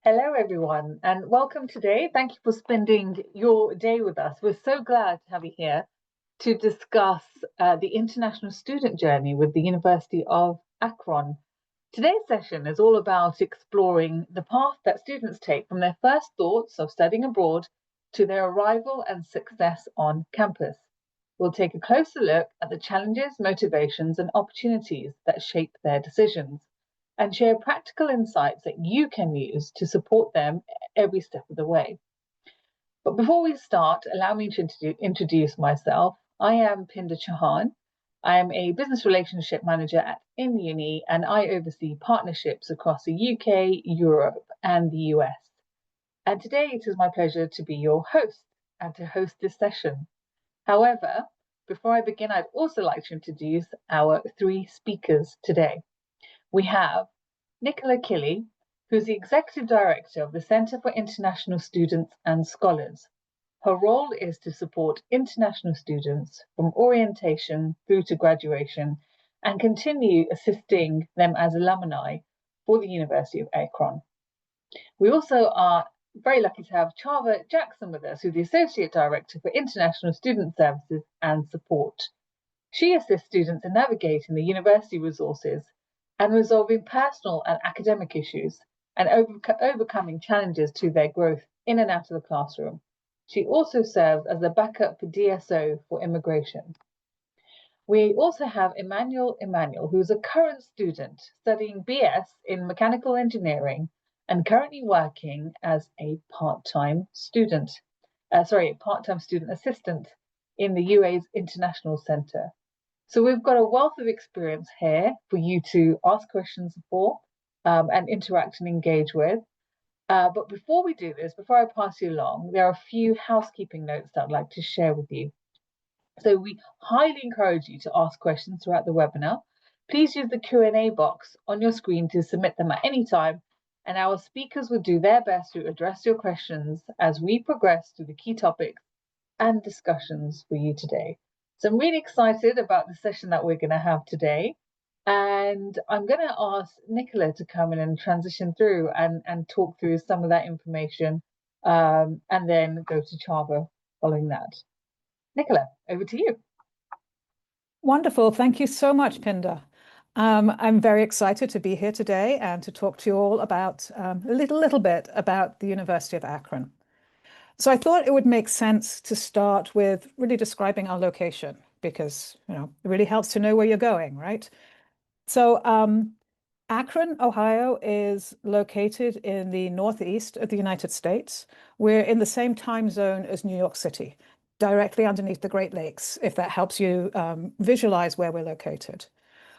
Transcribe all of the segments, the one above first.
Hello, everyone, and welcome today. Thank you for spending your day with us. We're so glad to have you here to discuss the international student journey with the University of Akron. Today's session is all about exploring the path that students take from their first thoughts of studying abroad to their arrival and success on campus. We'll take a closer look at the challenges, motivations, and opportunities that shape their decisions and share practical insights that you can use to support them every step of the way. But before we start, allow me to introduce myself. I am Pinder Chauhan. I am a business relationship manager at InUni, and I oversee partnerships across the UK, Europe, and the US. And today it is my pleasure to be your host and to host this session. However, before I begin, I'd also like to introduce our three speakers today. We have Nicola Killey, who's the Executive Director of the Centre for International Students and Scholars. Her role is to support international students from orientation through to graduation and continue assisting them as alumni for the University of Akron. We also are very lucky to have Chava Jackson with us, who's the Associate Director for International Student Services and Support. She assists students in navigating the university resources and resolving personal and academic issues and overcoming challenges to their growth in and out of the classroom. She also serves as a backup for DSO for immigration. We also have Emmanuel, who is a current student studying BS in mechanical engineering and currently working as a part-time student assistant in the UAE's International Centre. So we've got a wealth of experience here for you to ask questions for and interact and engage with. But before we do this, before I pass you along, there are a few housekeeping notes that I'd like to share with you. So we highly encourage you to ask questions throughout the webinar. Please use the Q&A box on your screen to submit them at any time, and our speakers will do their best to address your questions as we progress through the key topics and discussions for you today. So I'm really excited about the session that we're going to have today. And I'm going to ask Nicola to come in and transition through and talk through some of that information and then go to Chava following that. Nicola, over to you. Wonderful. Thank you so much, Pinder. I'm very excited to be here today and to talk to you all about a little bit about the University of Akron. So I thought it would make sense to start with really describing our location because, it really helps to know where you're going, right? So Akron, Ohio is located in the northeast of the United States. We're in the same time zone as New York City, directly underneath the Great Lakes, if that helps you visualize where we're located.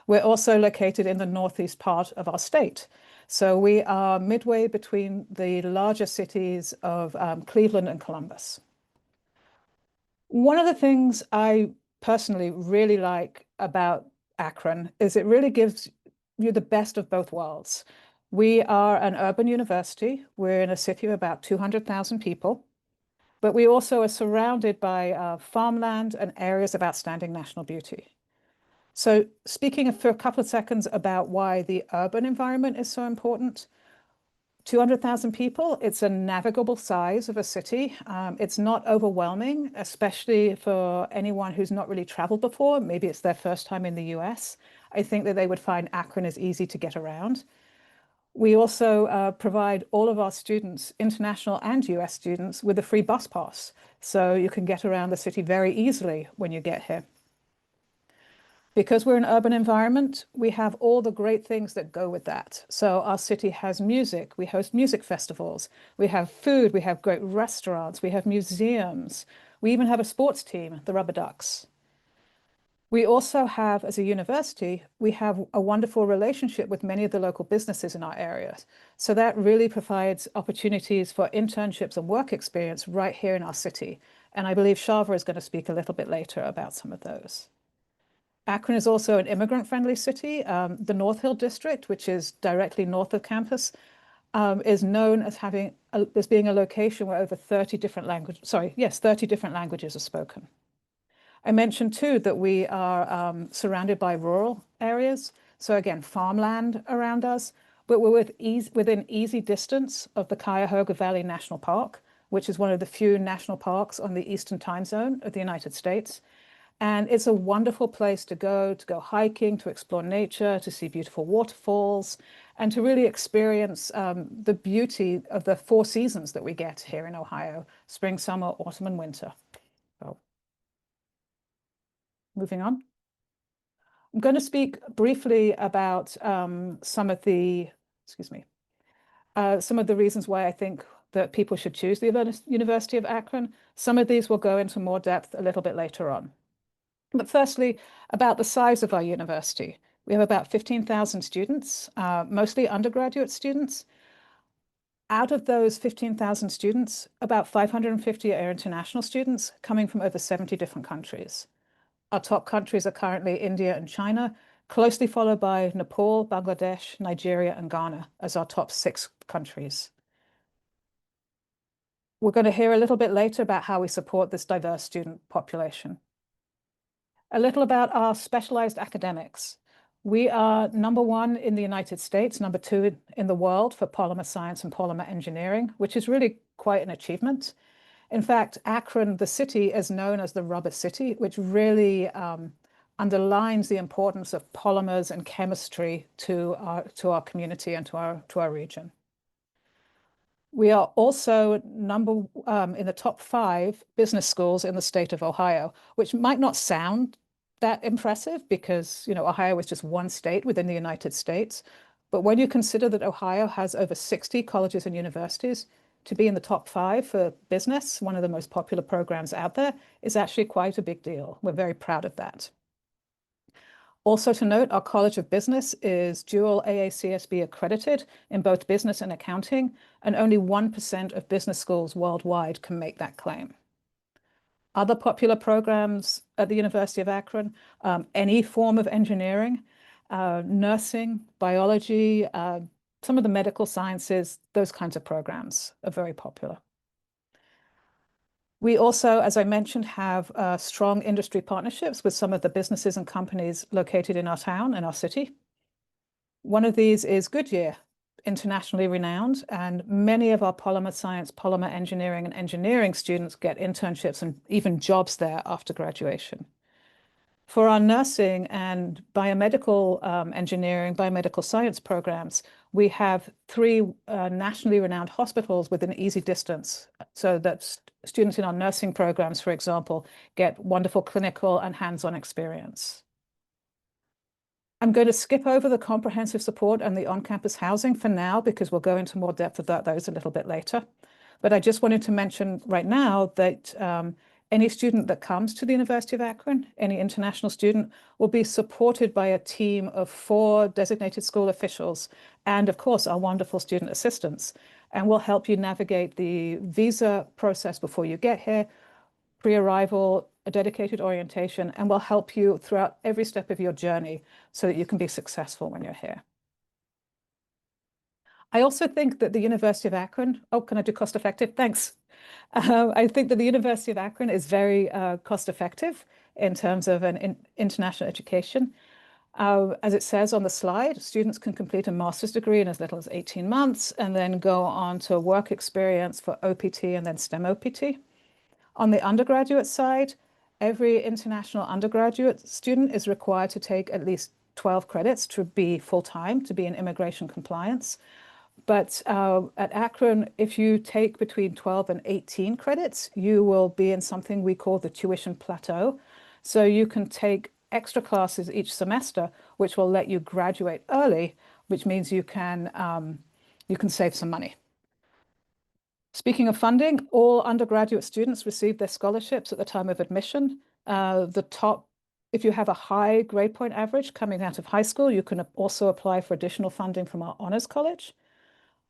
We're also located in the northeast part of our state. So we are midway between the larger cities of Cleveland and Columbus. One of the things I personally really like about Akron is it really gives you the best of both worlds. We are an urban university. We're in a city of about 200,000 people, but we also are surrounded by farmland and areas of outstanding national beauty. So speaking for a couple of seconds about why the urban environment is so important, 200,000 people, it's a navigable size of a city. It's not overwhelming, especially for anyone who's not really traveled before. Maybe it's their first time in the US. I think that they would find Akron is easy to get around. We also provide all of our students, international and US students, with a free bus pass. So you can get around the city very easily when you get here. Because we're an urban environment, we have all the great things that go with that. So our city has music, we host music festivals, we have food, we have great restaurants, we have museums, we even have a sports team, the Rubber Ducks. We also have, as a university, we have a wonderful relationship with many of the local businesses in our area. So that really provides opportunities for internships and work experience right here in our city. And I believe Chava is going to speak a little bit later about some of those. Akron is also an immigrant-friendly city. The North Hill District, which is directly north of campus, is known as being a location where over 30 different languages are spoken. I mentioned too that we are surrounded by rural areas. So again, farmland around us, but we're within easy distance of the Cuyahoga Valley National Park, which is one of the few national parks on the Eastern time zone of the United States. And it's a wonderful place to go hiking, to explore nature, to see beautiful waterfalls, and to really experience the beauty of the 4 seasons that we get here in Ohio: spring, summer, autumn, and winter. So, moving on. I'm going to speak briefly about some of the reasons why I think that people should choose the University of Akron. Some of these will go into more depth a little bit later on. But firstly, about the size of our university. We have about 15,000 students, mostly undergraduate students. Out of those 15,000 students, about 550 are international students coming from over 70 different countries. Our top countries are currently India and China, closely followed by Nepal, Bangladesh, Nigeria, and Ghana as our top 6 countries. We're going to hear a little bit later about how we support this diverse student population. A little about our specialized academics. We are #1 in the United States, #2 in the world for polymer science and polymer engineering, which is really quite an achievement. In fact, Akron, the city, is known as the rubber city, which really underlines the importance of polymers and chemistry to our community and to our region. We are also in the top 5 business schools in the state of Ohio, which might not sound that impressive because, you know, Ohio is just one state within the United States. But when you consider that Ohio has over 60 colleges and universities, to be in the top 5 for business, one of the most popular programs out there, is actually quite a big deal. We're very proud of that. Also to note, our College of Business is dual AACSB accredited in both business and accounting, and only 1% of business schools worldwide can make that claim. Other popular programs at the University of Akron, any form of engineering, nursing, biology, some of the medical sciences, those kinds of programs are very popular. We also, as I mentioned, have strong industry partnerships with some of the businesses and companies located in our town and our city. One of these is Goodyear, internationally renowned, and many of our polymer science, polymer engineering, and engineering students get internships and even jobs there after graduation. For our nursing and biomedical engineering, biomedical science programs, we have 3 nationally renowned hospitals within easy distance, so that students in our nursing programs, for example, get wonderful clinical and hands-on experience. I'm going to skip over the comprehensive support and the on-campus housing for now, because we'll go into more depth about those a little bit later. But I just wanted to mention right now that any student that comes to the University of Akron, any international student, will be supported by a team of 4 designated school officials and, of course, our wonderful student assistants. And we'll help you navigate the visa process before you get here, pre-arrival, a dedicated orientation, and we'll help you throughout every step of your journey so that you can be successful when you're here. I also think that the University of Akron, oh, can I do cost effective? Thanks. I think that the University of Akron is very cost effective in terms of an international education. As it says on the slide, students can complete a master's degree in as little as 18 months and then go on to a work experience for OPT and then STEM OPT. On the undergraduate side, every international undergraduate student is required to take at least 12 credits to be full-time, to be in immigration compliance. But at Akron, if you take between 12 and 18 credits, you will be in something we call the tuition plateau. So you can take extra classes each semester, which will let you graduate early, which means you can save some money. Speaking of funding, all undergraduate students receive their scholarships at the time of admission. If you have a high grade point average coming out of high school, you can also apply for additional funding from our honors college.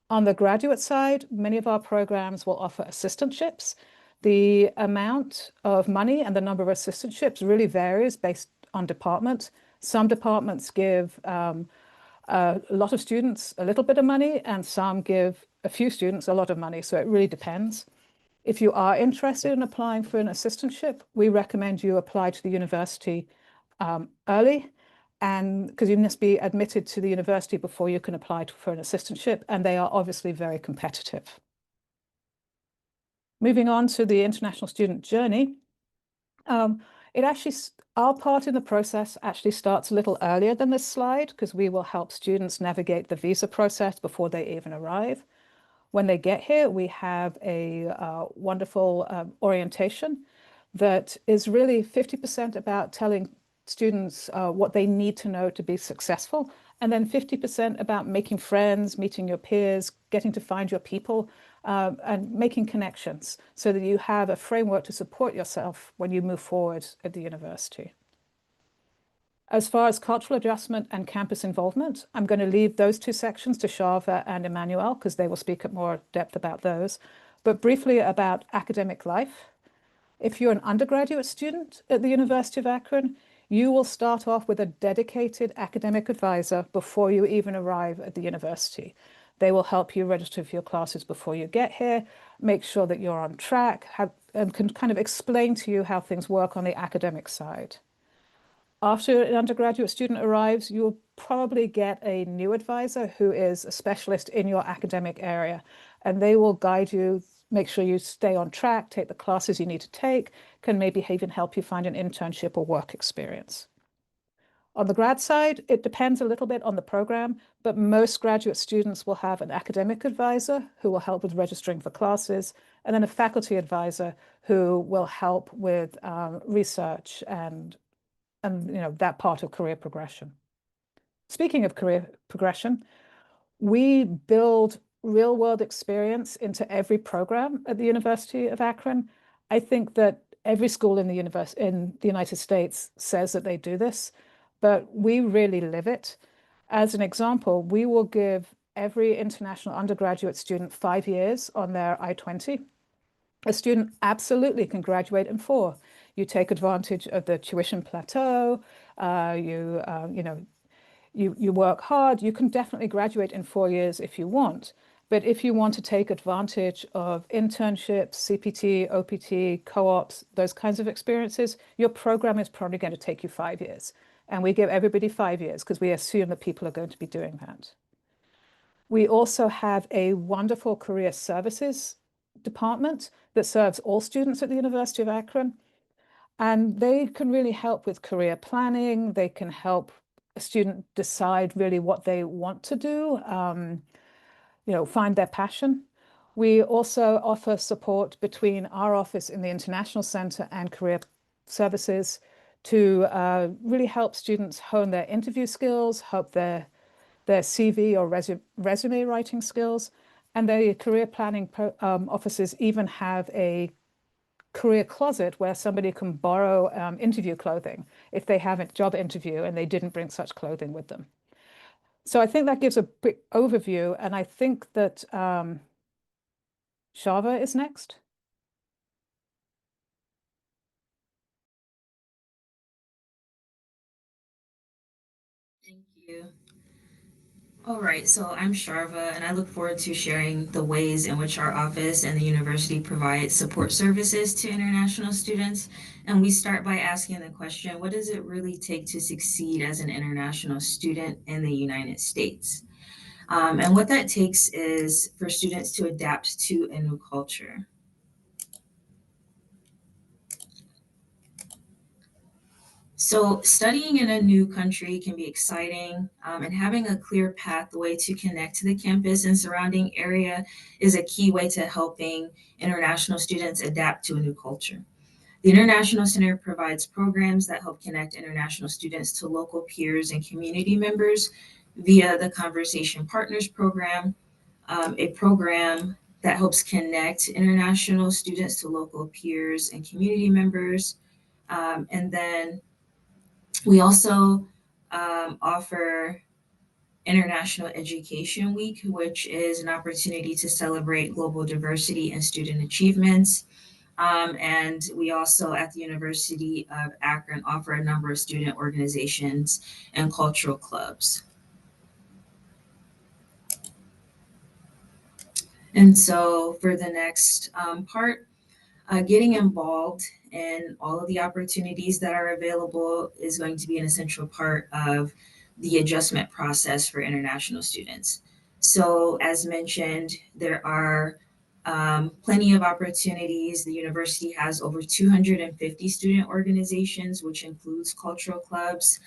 On the graduate side, many of our programs will offer assistantships. The amount of money and the number of assistantships really varies based on department. Some departments give a lot of students a little bit of money, and some give a few students a lot of money, so it really depends. If you are interested in applying for an assistantship, we recommend you apply to the university early and because you must be admitted to the university before you can apply for an assistantship, and they are obviously very competitive. Moving on to the international student journey, it actually, our part in the process actually starts a little earlier than this slide, because we will help students navigate the visa process before they even arrive. When they get here, we have a wonderful orientation that is really 50% about telling students what they need to know to be successful, and then 50% about making friends, meeting your peers, getting to find your people, and making connections so that you have a framework to support yourself when you move forward at the university. As far as cultural adjustment and campus involvement, I'm going to leave those two sections to Shava and Emmanuel because they will speak at more depth about those. But briefly about academic life. If you're an undergraduate student at the University of Akron, you will start off with a dedicated academic advisor before you even arrive at the university. They will help you register for your classes before you get here, make sure that you're on track, and can kind of explain to you how things work on the academic side. After an undergraduate student arrives, you'll probably get a new advisor who is a specialist in your academic area, and they will guide you, make sure you stay on track, take the classes you need to take, can maybe even help you find an internship or work experience. On the grad side, it depends a little bit on the program, but most graduate students will have an academic advisor who will help with registering for classes, and then a faculty advisor who will help with research and that part of career progression. Speaking of career progression, we build real-world experience into every program at the University of Akron. I think that every school in the United States says that they do this, but we really live it. As an example, we will give every international undergraduate student 5 years on their I-20. A student absolutely can graduate in 4. You take advantage of the tuition plateau. You work hard. You can definitely graduate in 4 years if you want. But if you want to take advantage of internships, CPT, OPT, co-ops, those kinds of experiences, your program is probably going to take you 5 years. And we give everybody 5 years because we assume that people are going to be doing that. We also have a wonderful career services department that serves all students at the University of Akron. And they can really help with career planning. They can help a student decide really what they want to do, find their passion. We also offer support between our office in the International Center and Career Services to really help students hone their interview skills, help their CV or resume writing skills. And the career planning offices even have a career closet where somebody can borrow interview clothing if they have a job interview and they didn't bring such clothing with them. So I think that gives a quick overview, and I think that Shava is next. Thank you. All right, so I'm Sharva, and I look forward to sharing the ways in which our office and the university provide support services to international students. And we start by asking the question, what does it really take to succeed as an international student in the United States? And what that takes is for students to adapt to a new culture. So, studying in a new country can be exciting, and having a clear pathway to connect to the campus and surrounding area is a key way to helping international students adapt to a new culture. The International Center provides programs that help connect international students to local peers and community members via the Conversation Partners Program, a program that helps connect international students to local peers and community members. And then we also offer International Education Week, which is an opportunity to celebrate global diversity and student achievements. And we also, at the University of Akron, offer a number of student organizations and cultural clubs. And so, for the next part, Getting involved in all of the opportunities that are available is going to be an essential part of the adjustment process for international students. So, as mentioned, there are plenty of opportunities. The university has over 250 student organizations, which includes cultural clubs.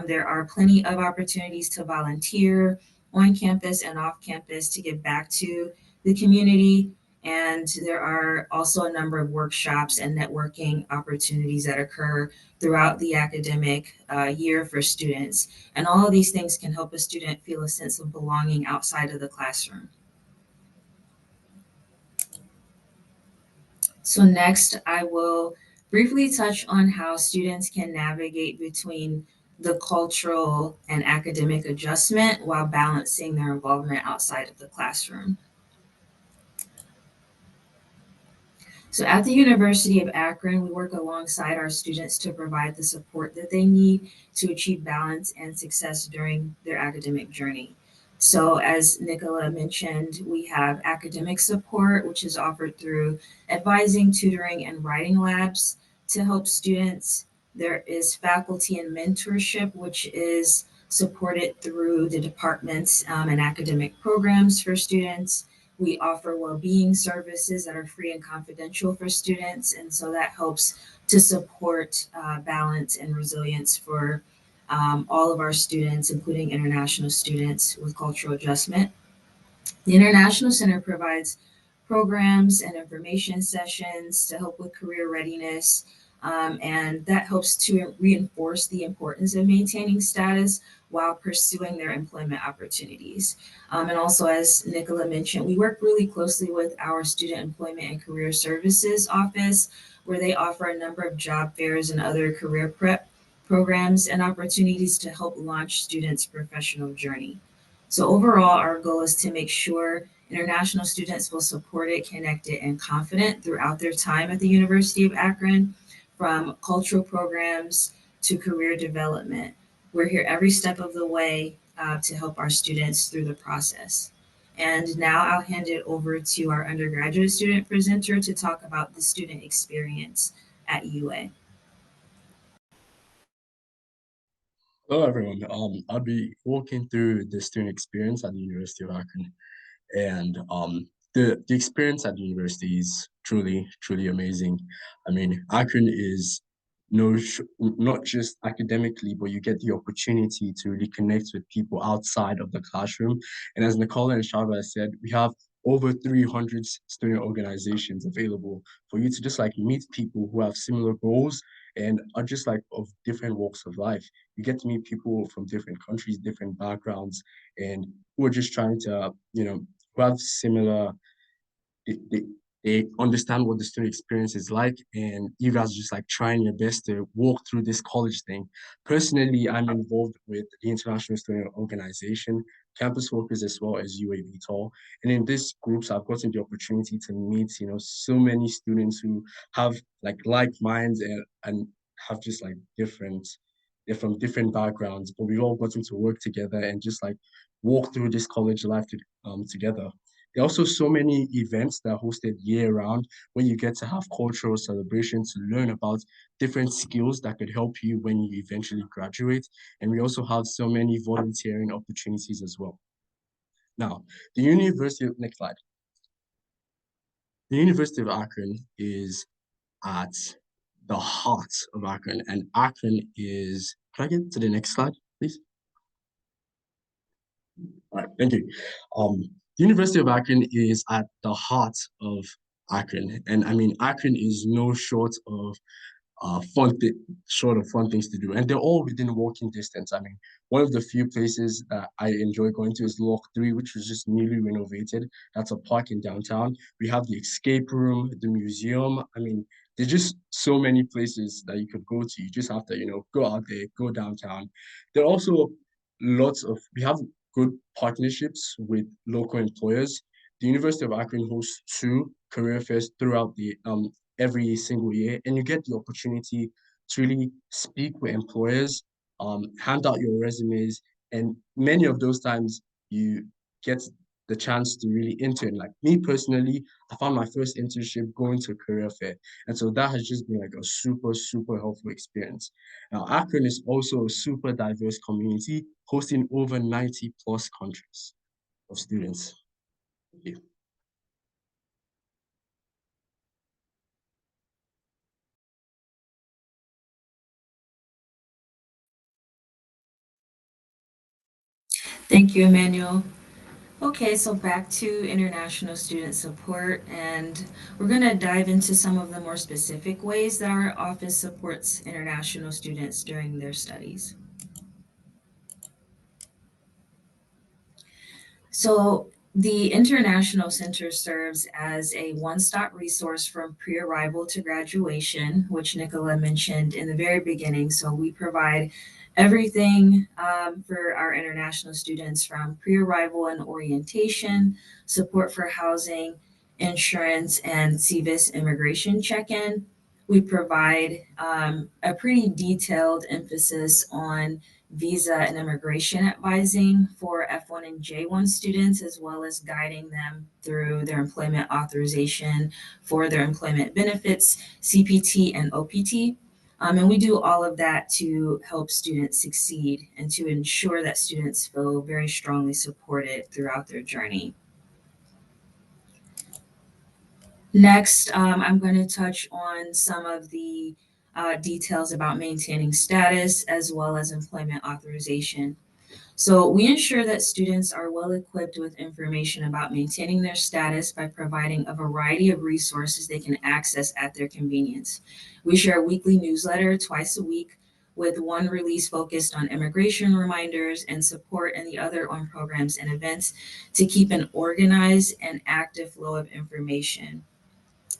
There are plenty of opportunities to volunteer on campus and off campus to give back to the community. And there are also a number of workshops and networking opportunities that occur throughout the academic year for students. And all of these things can help a student feel a sense of belonging outside of the classroom. So next, I will briefly touch on how students can navigate between the cultural and academic adjustment while balancing their involvement outside of the classroom. So at the University of Akron, we work alongside our students to provide the support that they need to achieve balance and success during their academic journey. So as Nicola mentioned, we have academic support, which is offered through advising, tutoring, and writing labs to help students. There is faculty and mentorship, which is supported through the departments and academic programs for students. We offer well-being services that are free and confidential for students, and so that helps to support balance and resilience for all of our students, including international students with cultural adjustment. The International Center provides programs and information sessions to help with career readiness, and that helps to reinforce the importance of maintaining status while pursuing their employment opportunities. And also, as Nicola mentioned, we work really closely with our Student Employment and Career Services Office, where they offer a number of job fairs and other career prep programs and opportunities to help launch students' professional journey. So overall, our goal is to make sure international students feel supported, connected, and confident throughout their time at the University of Akron, from cultural programs to career development. We're here every step of the way to help our students through the process. And now I'll hand it over to our undergraduate student presenter to talk about the student experience at UA. Hello, everyone. I'll be walking through the student experience at the University of Akron, and the experience at the university is truly amazing. I mean, Akron is not just academically, but you get the opportunity to really connect with people outside of the classroom. And as Nicola and Shava said, we have over 300 student organizations available for you to just like meet people who have similar goals and are just like of different walks of life. You get to meet people from different countries, different backgrounds, and who are just trying to, who have similar, they, they, they understand what the student experience is like, and you guys are just like trying your best to walk through this college thing. Personally, I'm involved with the International Student Organization, campus workers as well as UAV. And in these groups, I've gotten the opportunity to meet, so many students who have like minds and have just like they're from different backgrounds, but we've all gotten to work together and just like walk through this college life together. There are also so many events that are hosted year round where you get to have cultural celebrations to learn about different skills that could help you when you eventually graduate. And we also have so many volunteering opportunities as well. Now, next slide. The University of Akron is at the heart of Akron, and Akron is, can I get to the next slide, please? All right, thank you. The University of Akron is at the heart of Akron, and I mean, Akron is no short of fun things to do, and they're all within walking distance. I mean, one of the few places that I enjoy going to is Lock 3, which was just newly renovated. That's a park in downtown. We have the escape room, the museum. I mean, there's just so many places that you could go to. You just have to, go out there, go downtown. There are also we have good partnerships with local employers. The University of Akron hosts two career fairs throughout the every single year, and you get the opportunity to really speak with employers, hand out your resumes, and many of those times you get the chance to really intern. Like me personally, I found my first internship going to a career fair. And so that has just been like a super, super helpful experience. Now, Akron is also a super diverse community, hosting over 90 plus countries of students. Thank you. Thank you, Emmanuel. Okay, so back to international student support, and we're going to dive into some of the more specific ways that our office supports international students during their studies. So the International Center serves as a one-stop resource from pre-arrival to graduation, which Nicola mentioned in the very beginning. So we provide everything for our international students, from pre-arrival and orientation, support for housing, insurance, and CVIS immigration check-in. We provide a pretty detailed emphasis on visa and immigration advising for F1 and J1 students, as well as guiding them through their employment authorization for their employment benefits, CPT and OPT. And we do all of that to help students succeed and to ensure that students feel very strongly supported throughout their journey. Next, I'm going to touch on some of the details about maintaining status as well as employment authorization. So we ensure that students are well equipped with information about maintaining their status by providing a variety of resources they can access at their convenience. We share a weekly newsletter twice a week, with one release focused on immigration reminders and support, and the other on programs and events, to keep an organized and active flow of information.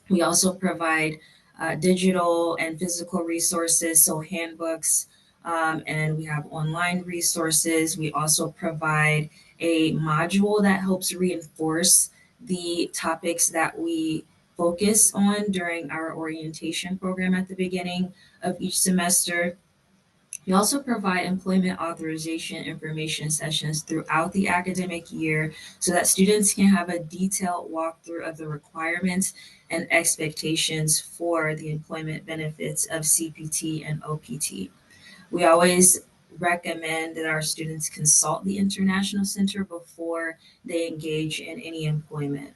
We also provide digital and physical resources, so handbooks, and we have online resources. We also provide a module that helps reinforce the topics that we focus on during our orientation program at the beginning of each semester. We also provide employment authorization information sessions throughout the academic year so that students can have a detailed walkthrough of the requirements and expectations for the employment benefits of CPT and OPT. We always recommend that our students consult the International Center before they engage in any employment.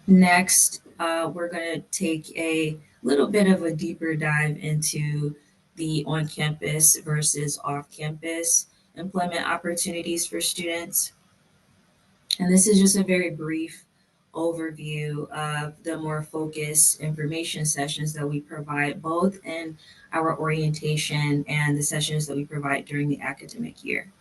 Next, we're going to take a little bit of a deeper dive into the on-campus versus off-campus employment opportunities for students. And this is just a very brief overview of the more focused information sessions that we provide both in our orientation and the sessions that we provide during the academic year.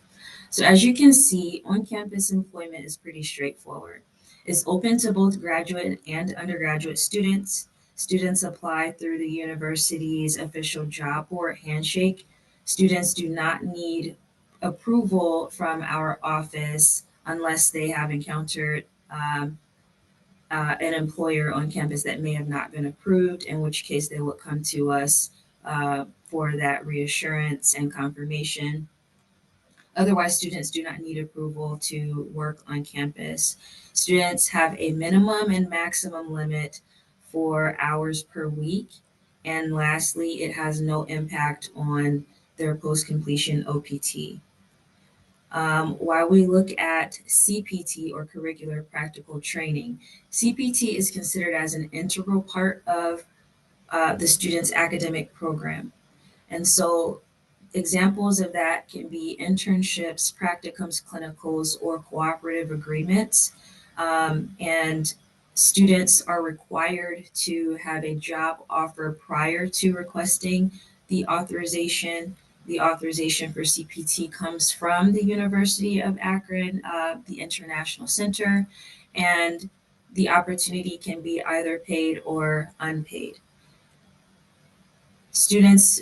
So as you can see, on-campus employment is pretty straightforward. It's open to both graduate and undergraduate students. Students apply through the university's official job board handshake. Students do not need approval from our office unless they have encountered an employer on campus that may have not been approved, in which case they will come to us for that reassurance and confirmation. Otherwise, students do not need approval to work on campus. Students have a minimum and maximum limit for hours per week. And lastly, it has no impact on their post-completion OPT. While we look at CPT, or curricular practical training, CPT is considered as an integral part of the student's academic program. And so examples of that can be internships, practicums, clinicals, or cooperative agreements. And students are required to have a job offer prior to requesting the authorization. The authorization for CPT comes from the University of Akron, the International Center, and the opportunity can be either paid or unpaid.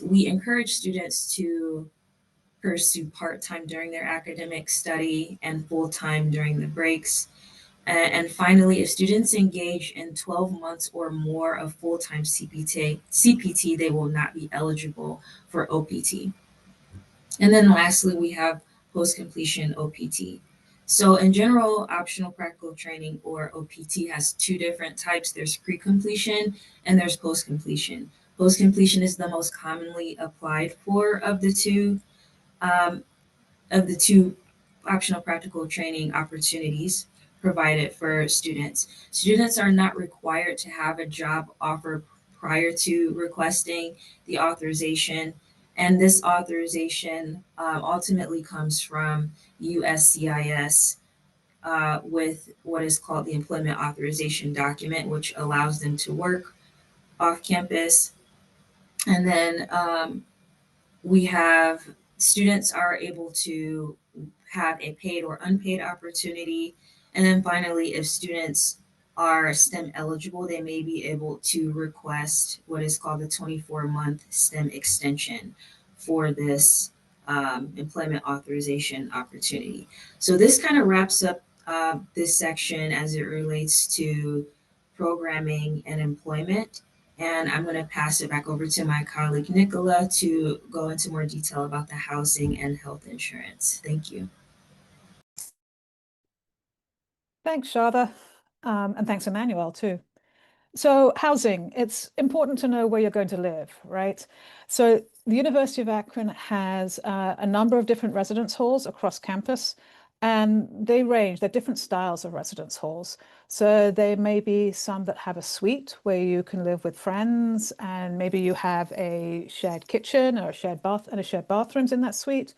We encourage students to pursue part-time during their academic study and full-time during the breaks. And finally, if students engage in 12 months or more of full-time CPT, they will not be eligible for OPT. And then lastly, we have post-completion OPT. So in general, optional practical training or OPT has two different types. There's pre-completion and there's post-completion. Post-completion is the most commonly applied for of the two optional practical training opportunities provided for students. Students are not required to have a job offer prior to requesting the authorization, and this authorization ultimately comes from USCIS with what is called the Employment Authorization Document, which allows them to work off campus. And then we have students are able to have a paid or unpaid opportunity. And then finally, if students are STEM eligible, they may be able to request what is called the 24-month STEM extension for this employment authorization opportunity. So this kind of wraps up this section as it relates to programming and employment. And I'm going to pass it back over to my colleague Nicola to go into more detail about the housing and health insurance. Thank you. Thanks, Shada, and thanks, Emmanuel, too. So housing, it's important to know where you're going to live, right? So the University of Akron has a number of different residence halls across campus, and they range. They're different styles of residence halls. So there may be some that have a suite where you can live with friends, and maybe you have a shared kitchen or a shared bath and a shared bathrooms in that suite.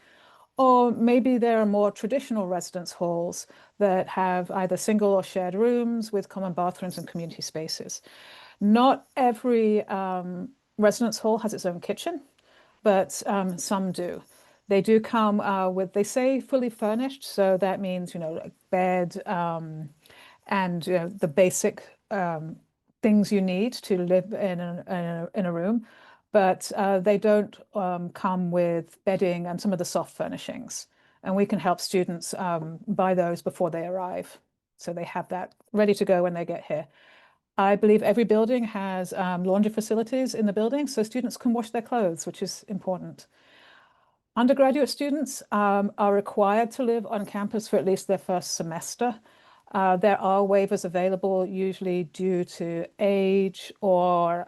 Or maybe there are more traditional residence halls that have either single or shared rooms with common bathrooms and community spaces. Not every residence hall has its own kitchen, but some do. They do come with, they say, fully furnished. So that means, like bed and the basic things you need to live in a room. But they don't come with bedding and some of the soft furnishings. And we can help students buy those before they arrive. So they have that ready to go when they get here. I believe every building has laundry facilities in the building, so students can wash their clothes, which is important. Undergraduate students are required to live on campus for at least their first semester. There are waivers available, usually due to age or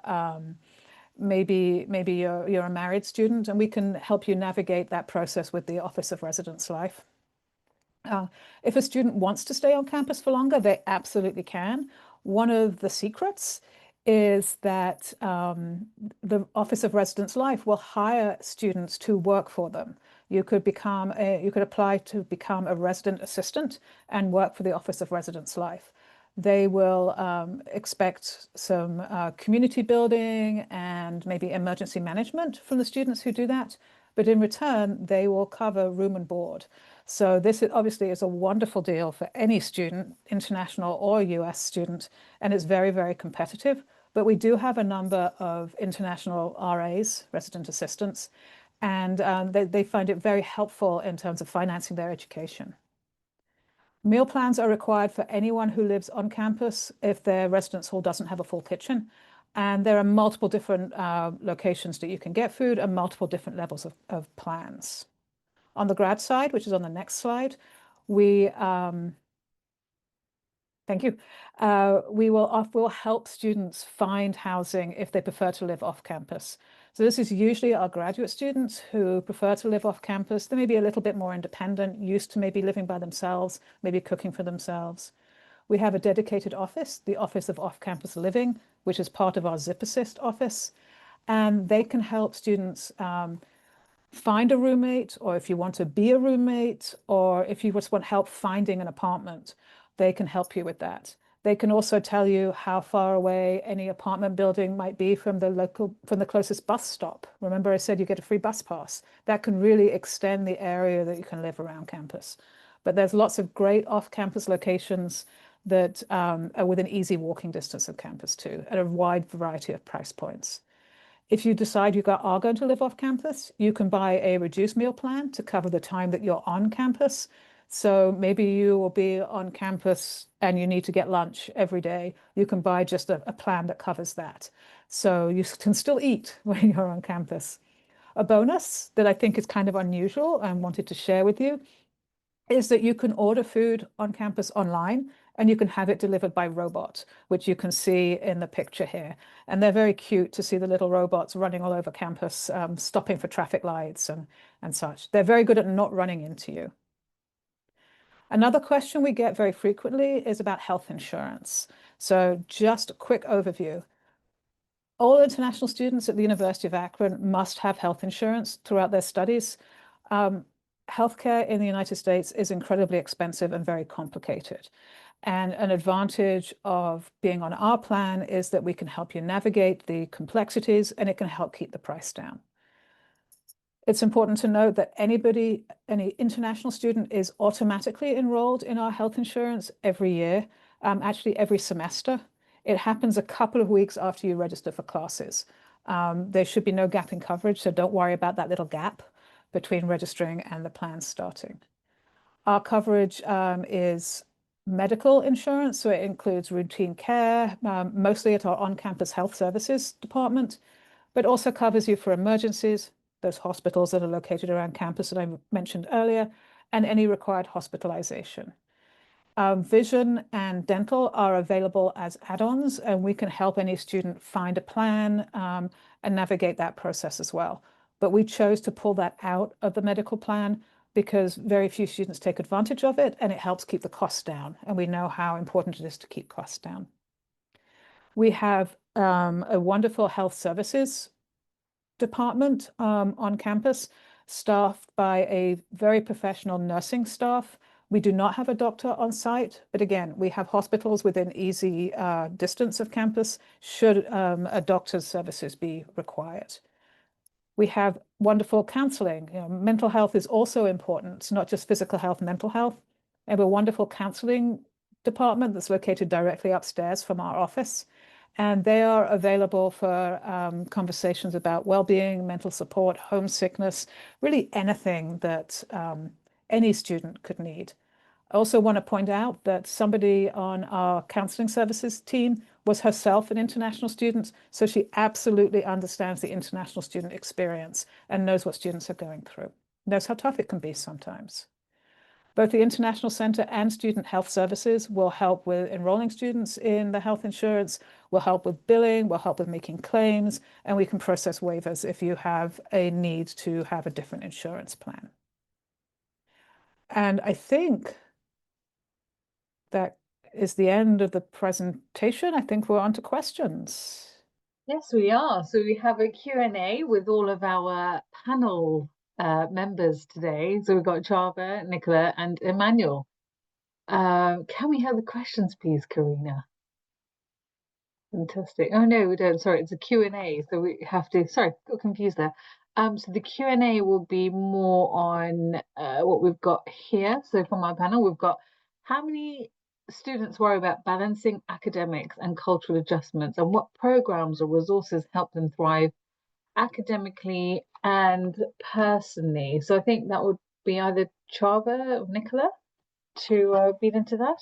maybe you're a married student, and we can help you navigate that process with the Office of Residence Life. If a student wants to stay on campus for longer, they absolutely can. One of the secrets is that the Office of Residence Life will hire students to work for them. You could apply to become a resident assistant and work for the Office of Residence Life. They will expect some community building and maybe emergency management from the students who do that. But in return, they will cover room and board. So this obviously is a wonderful deal for any student, international or US student, and it's very, very competitive. But we do have a number of international RAs, resident assistants, and they find it very helpful in terms of financing their education. Meal plans are required for anyone who lives on campus if their residence hall doesn't have a full kitchen. And there are multiple different locations that you can get food and multiple different levels of plans. On the grad side, which is on the next slide, thank you. We'll help students find housing if they prefer to live off campus. So this is usually our graduate students who prefer to live off campus. They may be a little bit more independent, used to maybe living by themselves, maybe cooking for themselves. We have a dedicated office, the Office of Off-Campus Living, which is part of our Zip Assist office. And they can help students find a roommate, or if you want to be a roommate, or if you just want help finding an apartment, they can help you with that. They can also tell you how far away any apartment building might be from the closest bus stop. Remember I said you get a free bus pass. That can really extend the area that you can live around campus. But there's lots of great off-campus locations that are within easy walking distance of campus too, at a wide variety of price points. If you decide you are going to live off campus, you can buy a reduced meal plan to cover the time that you're on campus. So maybe you will be on campus and you need to get lunch every day. You can buy just a plan that covers that. So you can still eat when you're on campus. A bonus that I think is kind of unusual and wanted to share with you is that you can order food on campus online and you can have it delivered by robot, which you can see in the picture here. And they're very cute to see the little robots running all over campus, stopping for traffic lights and such. They're very good at not running into you. Another question we get very frequently is about health insurance. So just a quick overview. All international students at the University of Akron must have health insurance throughout their studies. Healthcare in the United States is incredibly expensive and very complicated. And an advantage of being on our plan is that we can help you navigate the complexities and it can help keep the price down. It's important to note that any international student is automatically enrolled in our health insurance every year, actually every semester. It happens a couple of weeks after you register for classes. There should be no gap in coverage, so don't worry about that little gap between registering and the plan starting. Our coverage is medical insurance, so it includes routine care, mostly at our on-campus health services department, but also covers you for emergencies, those hospitals that are located around campus that I mentioned earlier, and any required hospitalization. Vision and dental are available as add-ons, and we can help any student find a plan and navigate that process as well. But we chose to pull that out of the medical plan because very few students take advantage of it, and it helps keep the costs down. And we know how important it is to keep costs down. We have a wonderful health services department on campus, staffed by a very professional nursing staff. We do not have a doctor on site, but again, we have hospitals within easy distance of campus should a doctor's services be required. We have wonderful counseling. Mental health is also important. It's not just physical health, mental health. We have a wonderful counseling department that's located directly upstairs from our office. And they are available for conversations about well-being, mental support, homesickness, really anything that any student could need. I also want to point out that somebody on our counseling services team was herself an international student, so she absolutely understands the international student experience and knows what students are going through, knows how tough it can be sometimes. Both the International Center and Student Health Services will help with enrolling students in the health insurance, will help with billing, will help with making claims, and we can process waivers if you have a need to have a different insurance plan. And I think that is the end of the presentation. I think we're on to questions. Yes, we are. So we have a Q&A with all of our panel members today. So we've got Java, Nicola, and Emmanuel. Can we have the questions, please, Karina? Fantastic. Oh, no, we don't. Sorry, it's a Q&A. So we have to, sorry, got confused there. So the Q&A will be more on what we've got here. So from our panel, we've got how many students worry about balancing academics and cultural adjustments, and what programs or resources help them thrive academically and personally? So I think that would be either Chava or Nicola to feed into that.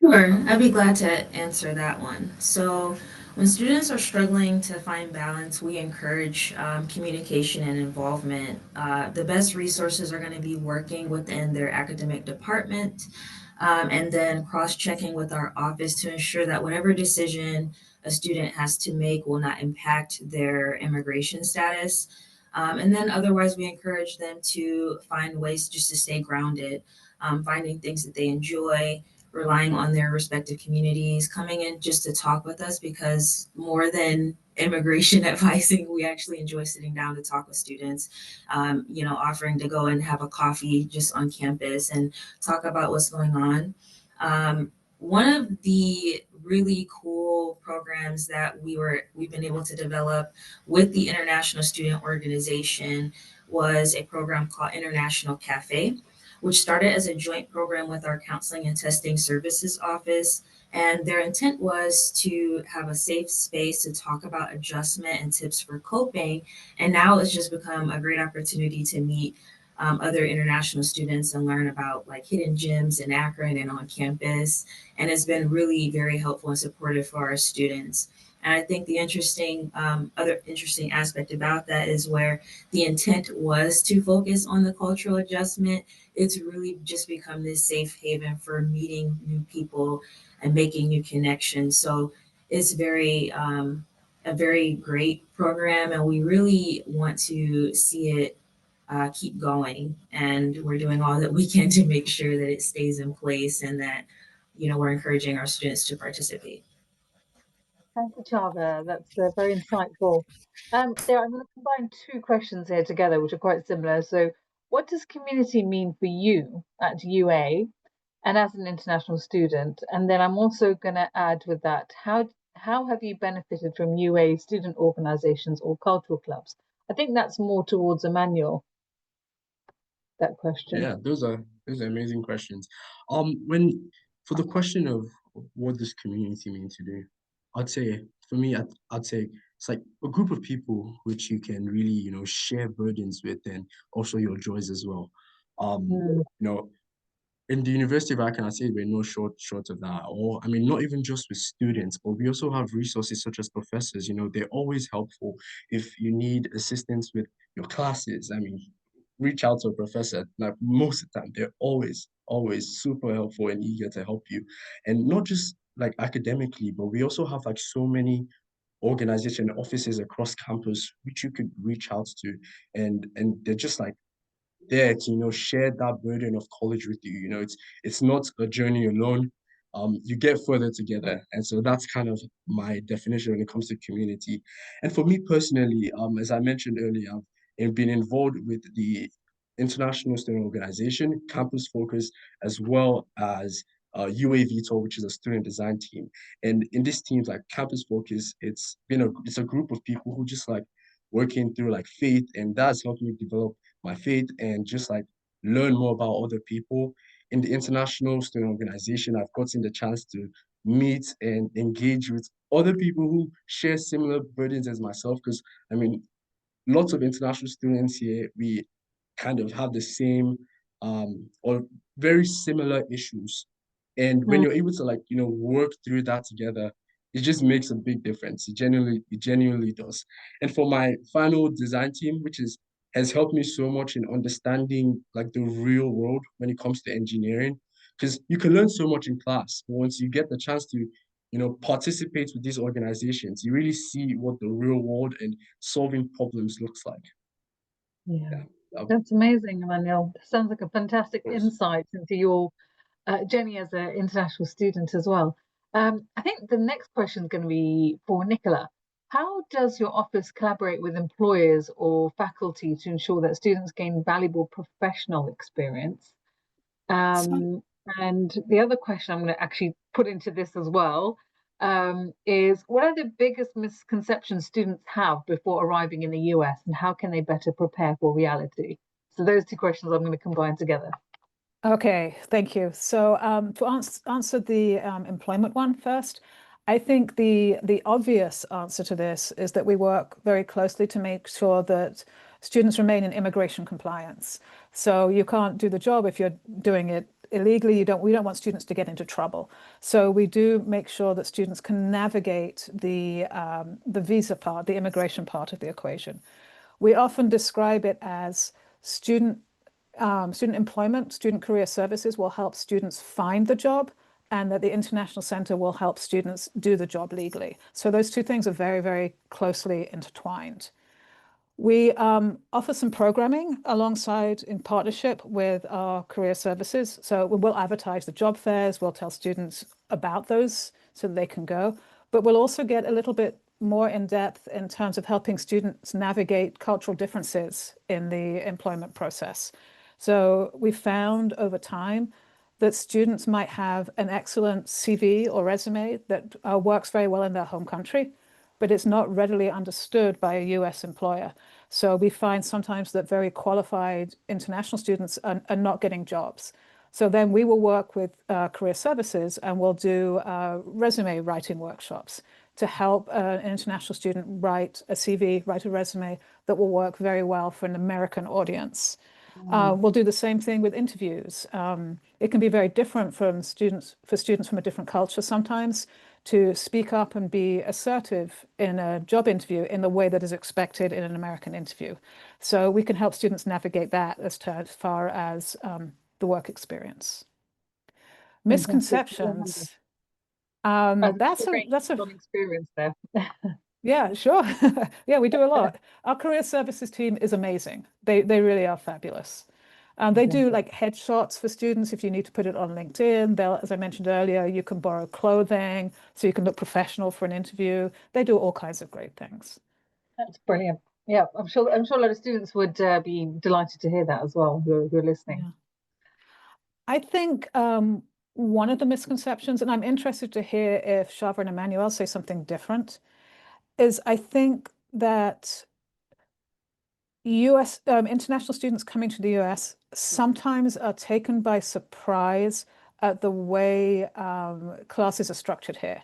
Sure, I'd be glad to answer that one. So, when students are struggling to find balance, we encourage communication and involvement. The best resources are going to be working within their academic department and then cross checking with our office to ensure that whatever decision a student has to make will not impact their immigration status. And then otherwise, we encourage them to find ways just to stay grounded, finding things that they enjoy, relying on their respective communities, coming in just to talk with us, because more than immigration advising, we actually enjoy sitting down to talk with students, offering to go and have a coffee just on campus and talk about what's going on. One of the really cool programs that we've been able to develop with the International Student Organization was a program called International Cafe, which started as a joint program with our Counseling and Testing Services Office. And their intent was to have a safe space to talk about adjustment and tips for coping. And now it's just become a great opportunity to meet other international students and learn about like hidden gems in Akron and on campus. And it's been really very helpful and supportive for our students. And I think the other interesting aspect about that is where the intent was to focus on the cultural adjustment. It's really just become this safe haven for meeting new people and making new connections. So it's a very great program, and we really want to see it keep going. And we're doing all that we can to make sure that it stays in place and that, we're encouraging our students to participate. Thank you, Chava. That's very insightful. There, I'm going to combine two questions here together, which are quite similar. So, what does community mean for you at UA and as an international student? And then I'm also going to add with that, how have you benefited from UA student organizations or cultural clubs? I think that's more towards Emmanuel, that question. Yeah, those are amazing questions. When for the question of what does community mean to you, I'd say for me, I'd say it's like a group of people which you can really, share burdens with and also your joys as well. Mm, In the University of Akron, I say we're no short of that. Or I mean, not even just with students, but we also have resources such as professors. They're always helpful if you need assistance with your classes. I mean, reach out to a professor. Like most of the time, they're always super helpful and eager to help you. And not just like academically, but we also have like so many organization offices across campus which you could reach out to, and they're just like there to share that burden of college with you. It's not a journey alone. You get further together, and so that's kind of my definition when it comes to community. And for me personally, as I mentioned earlier, I've been involved with the International Student Organization, Campus Focus, as well as UA VTOR, which is a student design team. And in this team, like Campus Focus, it's a group of people who just like working through like faith, and that's helped me develop my faith and just like learn more about other people. In the International Student Organization, I've gotten the chance to meet and engage with other people who share similar burdens as myself. Because I mean, lots of international students here, we kind of have the same or very similar issues. And when mm, you're able to like, work through that together, it just makes a big difference. It genuinely does. And for my final design team, which has helped me so much in understanding like the real world when it comes to engineering, because you can learn so much in class, but once you get the chance to participate with these organizations, you really see what the real world and solving problems looks like. yeah, Yeah, of that's amazing, Emmanuel. Sounds like a fantastic course. insight into your Jenny as an international student as well. I think the next question is going to be for Nicola. How does your office collaborate with employers or faculty to ensure that students gain valuable professional experience? So, And the other question I'm going to actually put into this as well is what are the biggest misconceptions students have before arriving in the US and how can they better prepare for reality? So those two questions I'm going to combine together. okay, thank you. So to answer the employment one first, I think the obvious answer to this is that we work very closely to make sure that students remain in immigration compliance. So you can't do the job if you're doing it illegally. We don't want students to get into trouble. So we do make sure that students can navigate the visa part, the immigration part of the equation. We often describe it as student employment, student career services will help students find the job, and that the International Center will help students do the job legally. So those two things are very, very closely intertwined. We offer some programming alongside in partnership with our career services. So we'll advertise the job fairs, we'll tell students about those so that they can go, but we'll also get a little bit more in depth in terms of helping students navigate cultural differences in the employment process. So we found over time that students might have an excellent CV or resume that works very well in their home country, but it's not readily understood by a US employer. So we find sometimes that very qualified international students are not getting jobs. So then we will work with career services and we'll do resume writing workshops to help an international student write a CV, write a resume that will work very well for an American audience. We'll do the same thing with interviews. It can be very different for students from a different culture sometimes to speak up and be assertive in a job interview in the way that is expected in an American interview. So we can help students navigate that as far as the work experience. Misconceptions. That's a experience there. Yeah, sure. Yeah, we do a lot. Our career services team is amazing. They really are fabulous. They do like headshots for students if you need to put it on LinkedIn. They'll, as I mentioned earlier, you can borrow clothing so you can look professional for an interview. They do all kinds of great things. That's brilliant. Yeah, I'm sure a lot of students would be delighted to hear that as well, who are listening. Yeah. I think one of the misconceptions, and I'm interested to hear if Shava and Emmanuel say something different, is I think that US international students coming to the US sometimes are taken by surprise at the way classes are structured here.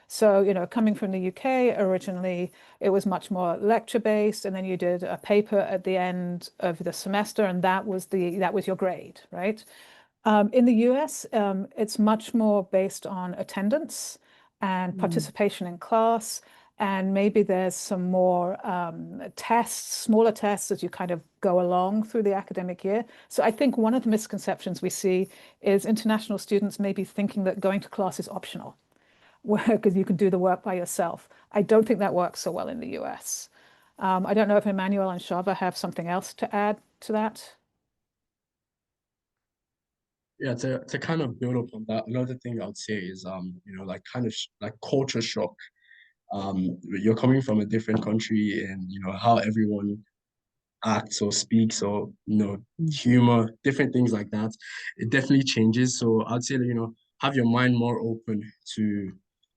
So, you know, coming from the UK originally, it was much more lecture-based, and then you did a paper at the end of the semester, and that was your grade, right? In the US, it's much more based on attendance and participation in class. And maybe there's some more tests, smaller tests as you kind of go along through the academic year. So I think one of the misconceptions we see is international students maybe thinking that going to class is optional, because you can do the work by yourself. I don't think that works so well in the US. I don't know if Emmanuel and Shava have something else to add to that. Yeah, to kind of build up on that, another thing I would say is you know, like kind of like culture shock. You're coming from a different country, and you know how everyone acts or speaks, or you know, humor, different things like that. It definitely changes. So I'd say that, you know, have your mind more open to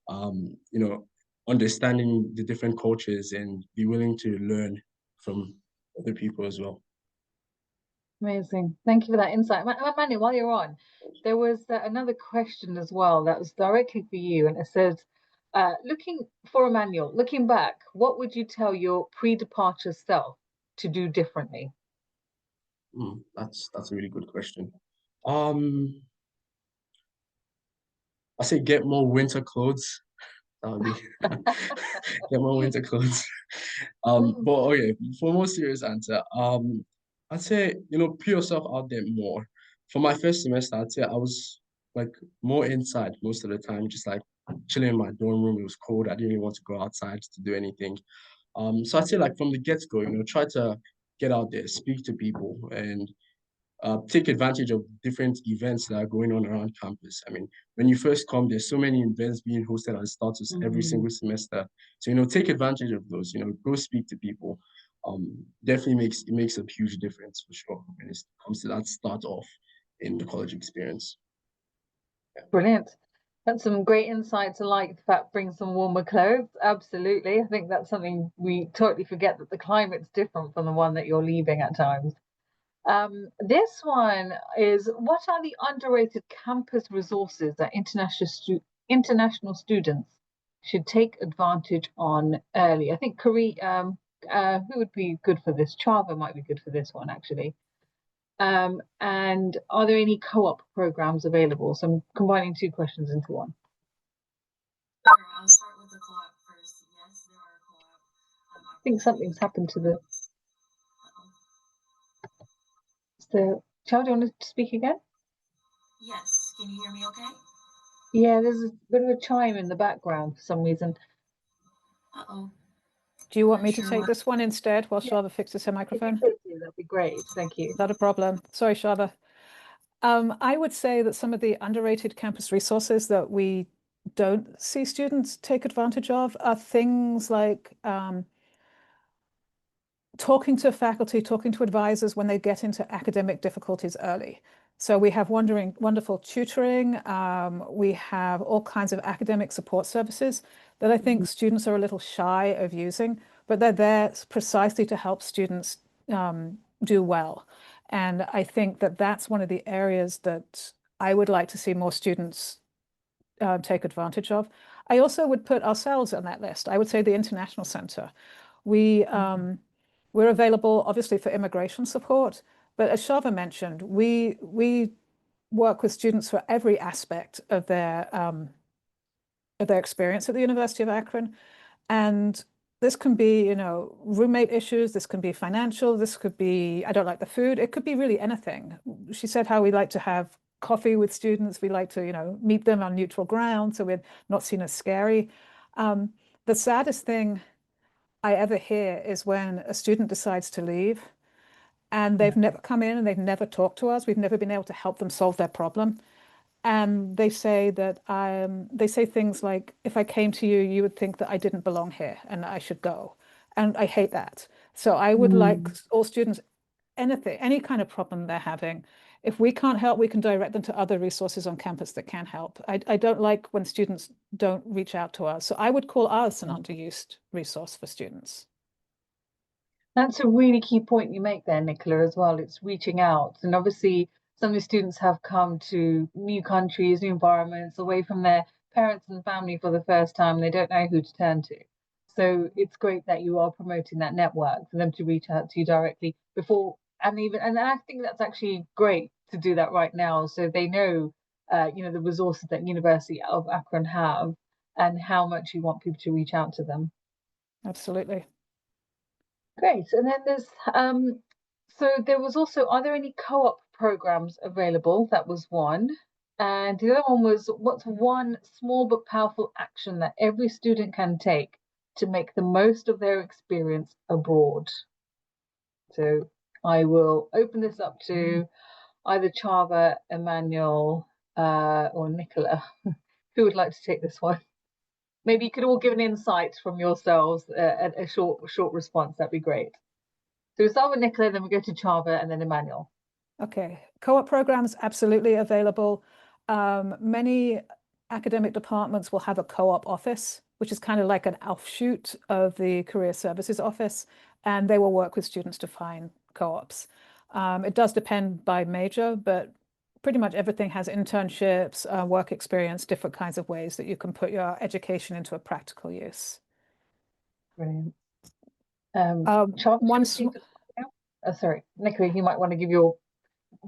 you know, understanding the different cultures and be willing to learn from other people as well. Amazing. Thank you for that insight. Manny, while you're on, there was another question as well that was directly for you, and it says, looking back, what would you tell your pre-departure self to do differently? That's a really good question. I say get more winter clothes. That would be get more winter clothes. But okay, for a more serious answer, I'd say, you know, put yourself out there more. For my first semester, I'd say I was like more inside most of the time, just like chilling in my dorm room. It was cold. I didn't even want to go outside to do anything. So I'd say like from the get-go, you know, try to get out there, speak to people, and take advantage of different events that are going on around campus. I mean, when you first come, there's so many events being hosted at the start of every single semester. So, you know, take advantage of those, you know, go speak to people. Definitely makes a huge difference for sure when it comes to that start off in the college experience. Yeah. Brilliant. That's some great insights. I like the fact bring some warmer clothes. Absolutely. I think that's something we totally forget, that the climate's different from the one that you're leaving at times. This one is, what are the underrated campus resources that international students should take advantage on early? I think who would be good for this? Chava might be good for this one, actually. And are there any co-op programs available? So I'm combining two questions into one. Sure, I'll start with the co-op first. Yes, there are co-op. I think something's happened to the... So, Chava, do you want to speak again? Yes, can you hear me okay? Yeah, there's a bit of a chime in the background for some reason. Uh-oh. Do you want me to take this one instead while Shava fixes her microphone? That'd be great. Thank you. Not a problem. Sorry, Shava. I would say that some of the underrated campus resources that we don't see students take advantage of are things like talking to faculty, talking to advisors when they get into academic difficulties early. So we have wonderful tutoring. We have all kinds of academic support services that I think students are a little shy of using, but they're there precisely to help students do well. And I think that that's one of the areas that I would like to see more students take advantage of. I also would put ourselves on that list. I would say the International Center. We're available, obviously, for immigration support, but as Shava mentioned, we work with students for every aspect of their their experience at the University of Akron. And this can be, you know, roommate issues, this can be financial, this could be, I don't like the food, it could be really anything. She said how we like to have coffee with students, we like to, you know, meet them on neutral ground, so we're not seen as scary. The saddest thing I ever hear is when a student decides to leave and they've never come in and they've never talked to us. We've never been able to help them solve their problem. And they say that they say things like, if I came to you, you would think that I didn't belong here and I should go. And I hate that. So I would like all students, anything, any kind of problem they're having, if we can't help, we can direct them to other resources on campus that can help. I don't like when students don't reach out to us. So I would call us an underused resource for students. That's a really key point you make there, Nicola, as well. It's reaching out. And obviously, some of the students have come to new countries, new environments, away from their parents and family for the first time. They don't know who to turn to. So it's great that you are promoting that network for them to reach out to you directly before, and I think that's actually great to do that right now, so they know, you know, the resources that University of Akron have and how much you want people to reach out to them. Absolutely. Great. And then there's so there was also, are there any co-op programs available? That was one. And the other one was, what's one small but powerful action that every student can take to make the most of their experience abroad? So I will open this up to either Chava, Emmanuel, or Nicola. Who would like to take this one? Maybe you could all give an insight from yourselves, a short response. That'd be great. So we start with Nicola, then we go to Chava, and then Emmanuel. Okay, co-op programs absolutely available. Many academic departments will have a co-op office, which is kind of like an offshoot of the Career Services Office, and they will work with students to find co-ops. It does depend by major, but pretty much everything has internships, work experience, different kinds of ways that you can put your education into a practical use. Brilliant. One sorry, Nicola, you might want to give your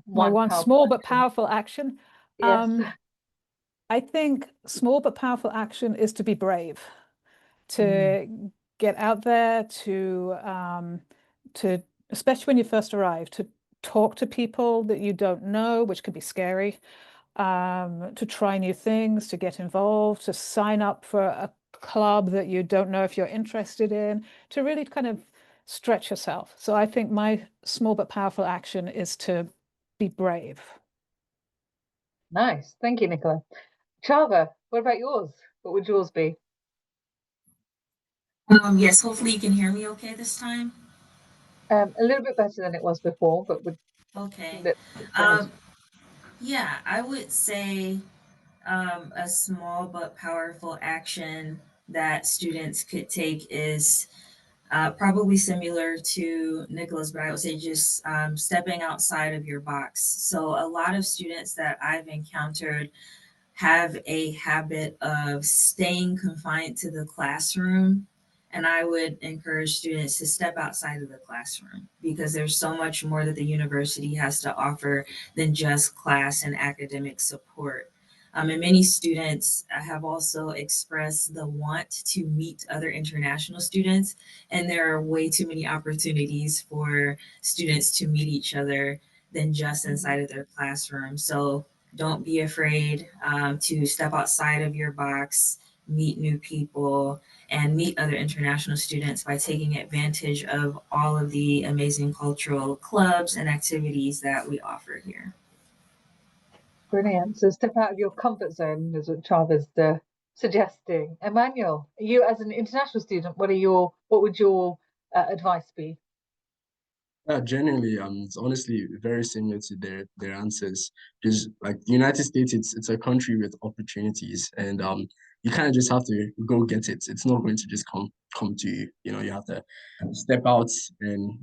one small but powerful action. Yes. I think small but powerful action is to be brave, to get out there, to especially when you first arrive, to talk to people that you don't know, which can be scary, to try new things, to get involved, to sign up for a club that you don't know if you're interested in, to really kind of stretch yourself. So I think my small but powerful action is to be brave. Nice. Thank you, Nicola. Chava, what about yours? What would yours be? Yes, hopefully you can hear me okay this time. A little bit better than it was before, but with Okay. go ahead. Yeah, I would say a small but powerful action that students could take is probably similar to Nicholas, but I would say just stepping outside of your box. So a lot of students that I've encountered have a habit of staying confined to the classroom. And I would encourage students to step outside of the classroom because there's so much more that the university has to offer than just class and academic support. And many students have also expressed the want to meet other international students, and there are way too many opportunities for students to meet each other than just inside of their classroom. So don't be afraid to step outside of your box, meet new people, and meet other international students by taking advantage of all of the amazing cultural clubs and activities that we offer here. Brilliant. So step out of your comfort zone is what Chava's suggesting. Emmanuel, you as an international student, what would your advice be? Yeah, genuinely, it's honestly very similar to their answers. Just like the United States, it's a country with opportunities, and you kind of just have to go get it. It's not going to just come to you. You know, you have to step out and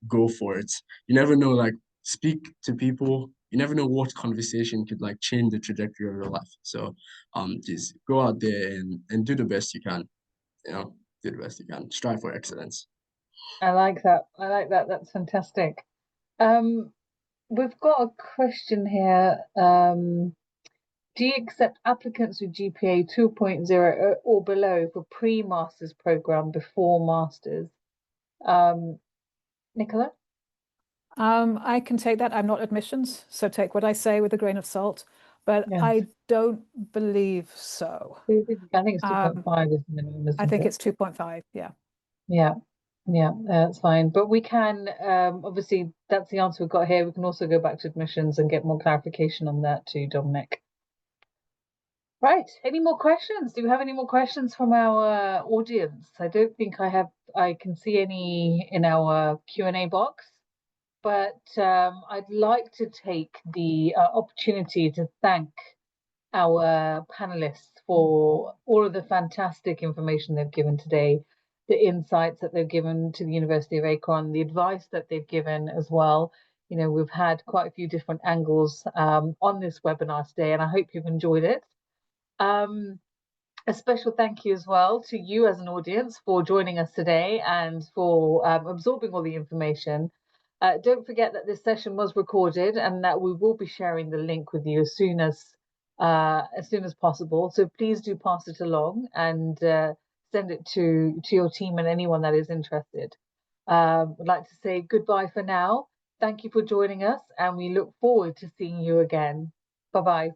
go for it. You never know, like speak to people. You never know what conversation could like change the trajectory of your life. So, just go out there and do the best you can. You know, do the best you can. Strive for excellence. I like that. I like that. That's fantastic. Um, we've got a question here. Do you accept applicants with GPA 2.0 or below for pre-master's program before master's? Nicola? I can take that. I'm not admissions, so take what I say with a grain of salt, but Yes. I don't believe so. I think it's 2.5 is the minimum, isn't I think it? it's 2.5, yeah. Yeah, that's fine. But we can, obviously, that's the answer we've got here. We can also go back to admissions and get more clarification on that too, Dominic. Right, any more questions? Do we have any more questions from our audience? I don't think I can see any in our Q&A box, but I'd like to take the opportunity to thank our panelists for all of the fantastic information they've given today, the insights that they've given to the University of Akron, the advice that they've given as well. You know, we've had quite a few different angles on this webinar today, and I hope you've enjoyed it. A special thank you as well to you as an audience for joining us today and for absorbing all the information. Don't forget that this session was recorded and that we will be sharing the link with you as soon as possible. So please do pass it along and send it to your team and anyone that is interested. I'd like to say goodbye for now. Thank you for joining us, and we look forward to seeing you again. Bye-bye.